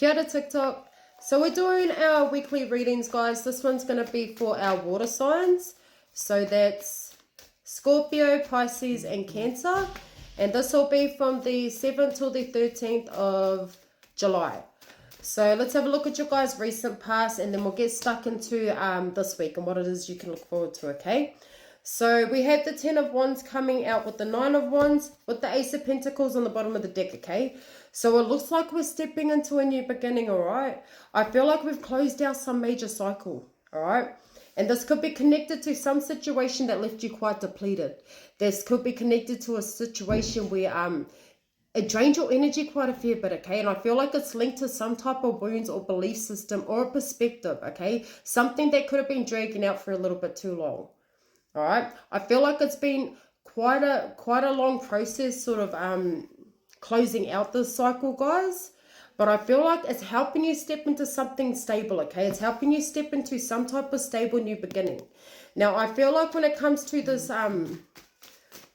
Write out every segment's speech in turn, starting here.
Kia ora TikTok. So we're doing our weekly readings, guys. This one's going to be for our water signs. So that's Scorpio, Pisces, and Cancer. And this will be from the 7th till the 13th of July. So let's have a look at your guys' recent past, and then we'll get stuck into this week and what it is you can look forward to, okay? So we have the 10 of Wands coming out with the 9 of Wands with the Ace of Pentacles on the bottom of the deck, okay? So it looks like we're stepping into a new beginning, all right? I feel like we've closed out some major cycle, all right? And this could be connected to some situation that left you quite depleted. This could be connected to a situation where it drained your energy quite a fair bit, okay? And I feel like it's linked to some type of wounds or belief system or a perspective, okay? Something that could have been dragging out for a little bit too long. All right, I feel like it's been quite a long process, sort of closing out this cycle, guys. But I feel like it's helping you step into something stable, okay? It's helping you step into some type of stable new beginning. Now, I feel like when it comes to this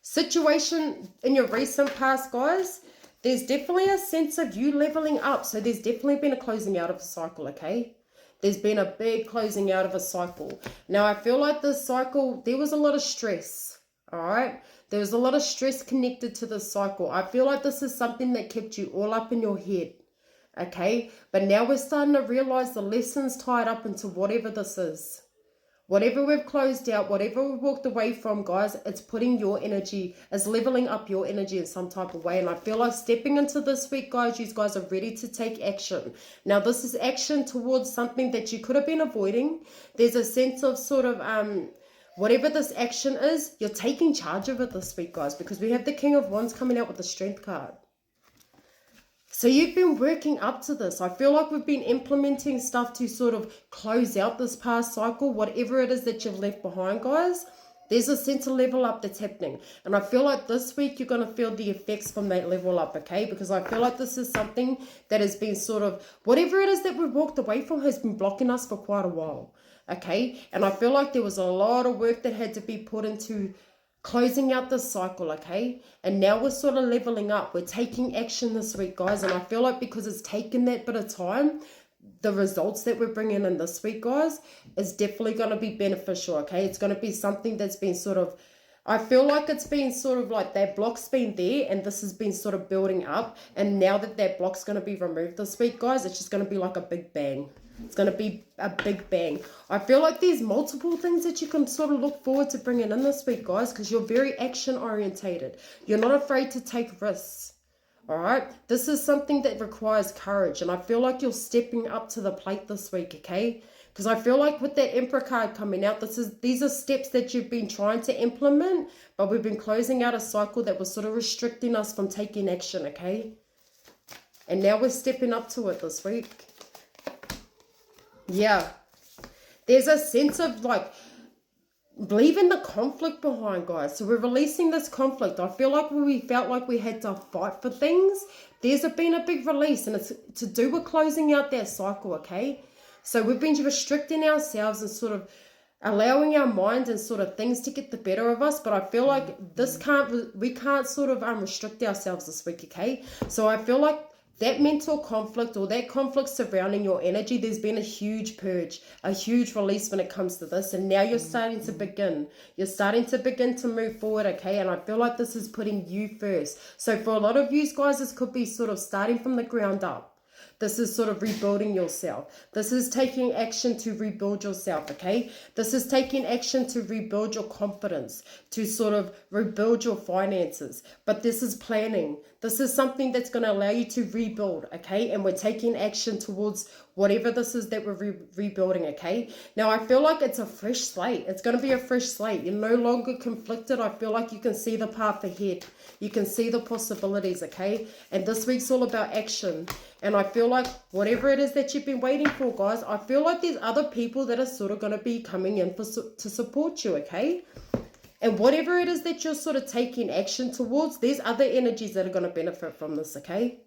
situation in your recent past, guys, there's definitely a sense of you leveling up. So there's definitely been a closing out of a cycle, okay? There's been a big closing out of a cycle. Now, I feel like this cycle, there was a lot of stress, all right? There was a lot of stress connected to this cycle. I feel like this is something that kept you all up in your head, okay? But now we're starting to realize the lessons tied up into whatever this is. Whatever we've closed out, whatever we've walked away from, guys, it's putting your energy, it's leveling up your energy in some type of way. And I feel like stepping into this week, guys, you guys are ready to take action. Now, this is action towards something that you could have been avoiding. There's a sense of sort of, whatever this action is, you're taking charge of it this week, guys, because we have the King of Wands coming out with the Strength card. So you've been working up to this. I feel like we've been implementing stuff to sort of close out this past cycle, whatever it is that you've left behind, guys. There's a sense of level up that's happening. And I feel like this week you're going to feel the effects from that level up, okay? Because I feel like this is something that has been sort of, whatever it is that we've walked away from has been blocking us for quite a while, okay? And I feel like there was a lot of work that had to be put into closing out this cycle, okay? And now we're sort of leveling up. We're taking action this week, guys. And I feel like because it's taken that bit of time, the results that we're bringing in this week, guys, is definitely going to be beneficial, okay? It's going to be something that's been sort of, I feel like it's been sort of like that block's been there and this has been sort of building up. And now that that block's going to be removed this week, guys, it's just going to be like a big bang. It's going to be a big bang. I feel like there's multiple things that you can sort of look forward to bringing in this week, guys, because you're very action orientated. You're not afraid to take risks. All right. This is something that requires courage. And I feel like you're stepping up to the plate this week, okay? Because I feel like with that Emperor card coming out, these are steps that you've been trying to implement, but we've been closing out a cycle that was sort of restricting us from taking action, okay? And now we're stepping up to it this week. Yeah, there's a sense of like leaving the conflict behind, guys. So we're releasing this conflict. I feel like when we felt like we had to fight for things, there's been a big release, and it's to do with closing out that cycle, okay? So we've been restricting ourselves and sort of allowing our mind and sort of things to get the better of us. But I feel like we can't sort of restrict ourselves this week, okay? So I feel like that mental conflict or that conflict surrounding your energy, there's been a huge purge, a huge release when it comes to this. And now you're starting to begin. You're starting to begin to move forward, okay? And I feel like this is putting you first. So for a lot of you guys, this could be sort of starting from the ground up. This is sort of rebuilding yourself. This is taking action to rebuild yourself, okay? This is taking action to rebuild your confidence, to sort of rebuild your finances. But this is planning. This is something that's going to allow you to rebuild, okay? And we're taking action towards whatever this is that we're rebuilding, okay? Now, I feel like it's a fresh slate. It's going to be a fresh slate. You're no longer conflicted. I feel like you can see the path ahead. You can see the possibilities, okay? And this week's all about action. And I feel like whatever it is that you've been waiting for, guys, I feel like there's other people that are sort of going to be coming in to support you, okay? And whatever it is that you're sort of taking action towards, there's other energies that are going to benefit from this, okay?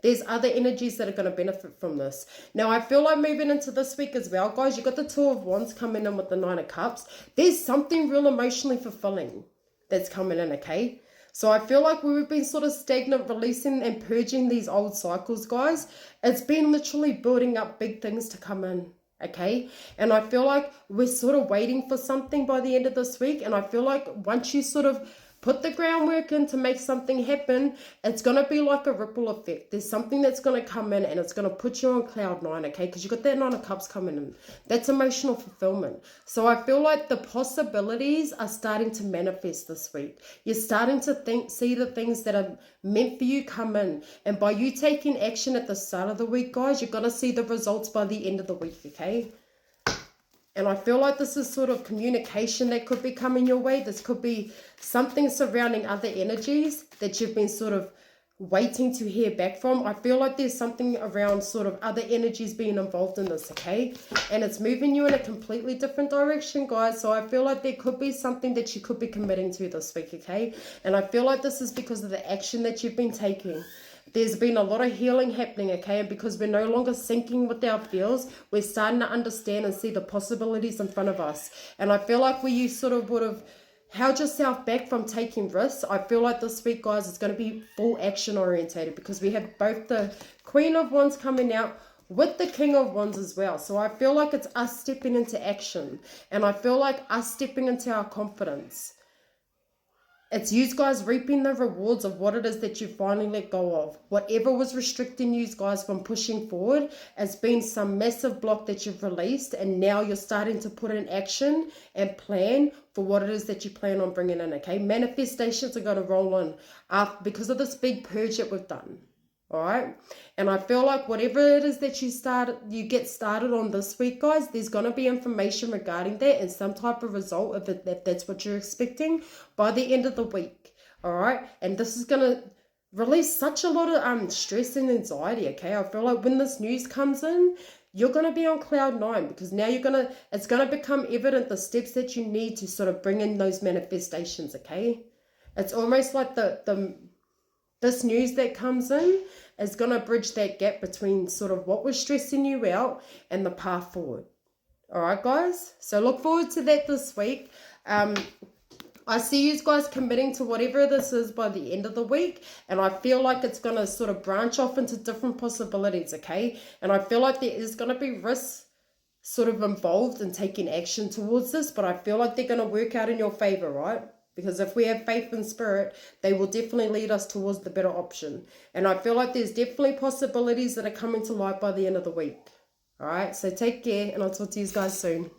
There's other energies that are going to benefit from this. Now, I feel like moving into this week as well, guys, you've got the Two of Wands coming in with the Nine of Cups. There's something real emotionally fulfilling that's coming in, okay? So I feel like we've been sort of stagnant, releasing and purging these old cycles, guys. It's been literally building up big things to come in, okay? And I feel like we're sort of waiting for something by the end of this week. And I feel like once you sort of put the groundwork in to make something happen, it's going to be like a ripple effect. There's something that's going to come in and it's going to put you on cloud nine, okay? Because you got that Nine of Cups coming in. That's emotional fulfillment. So I feel like the possibilities are starting to manifest this week. You're starting to see the things that are meant for you come in. And by you taking action at the start of the week, guys, you're going to see the results by the end of the week, okay? And I feel like this is sort of communication that could be coming your way. This could be something surrounding other energies that you've been sort of waiting to hear back from. I feel like there's something around sort of other energies being involved in this, okay? And it's moving you in a completely different direction, guys. So I feel like there could be something that you could be committing to this week, okay? And I feel like this is because of the action that you've been taking. There's been a lot of healing happening, okay? And because we're no longer syncing with our feels, we're starting to understand and see the possibilities in front of us. And I feel like where you sort of would have held yourself back from taking risks, I feel like this week, guys, is going to be full action orientated, because we have both the Queen of Wands coming out with the King of Wands as well. So I feel like it's us stepping into action. And I feel like us stepping into our confidence. It's you guys reaping the rewards of what it is that you finally let go of. Whatever was restricting you guys from pushing forward has been some massive block that you've released, and now you're starting to put in action and plan for what it is that you plan on bringing in, okay? Manifestations are going to roll in because of this big purge that we've done. All right. And I feel like whatever it is that you get started on this week, guys, there's going to be information regarding that and some type of result if that's what you're expecting by the end of the week. All right. And this is going to release such a lot of stress and anxiety. Okay. I feel like when this news comes in, you're going to be on cloud nine, because now it's going to become evident the steps that you need to sort of bring in those manifestations. Okay. It's almost like this news that comes in is going to bridge that gap between sort of what was stressing you out and the path forward. All right, guys? So look forward to that this week. I see you guys committing to whatever this is by the end of the week. And I feel like it's going to sort of branch off into different possibilities, okay? And I feel like there is going to be risks sort of involved in taking action towards this. But I feel like they're going to work out in your favor, right? Because if we have faith in spirit, they will definitely lead us towards the better option. And I feel like there's definitely possibilities that are coming to light by the end of the week. All right, so take care, and I'll talk to you guys soon.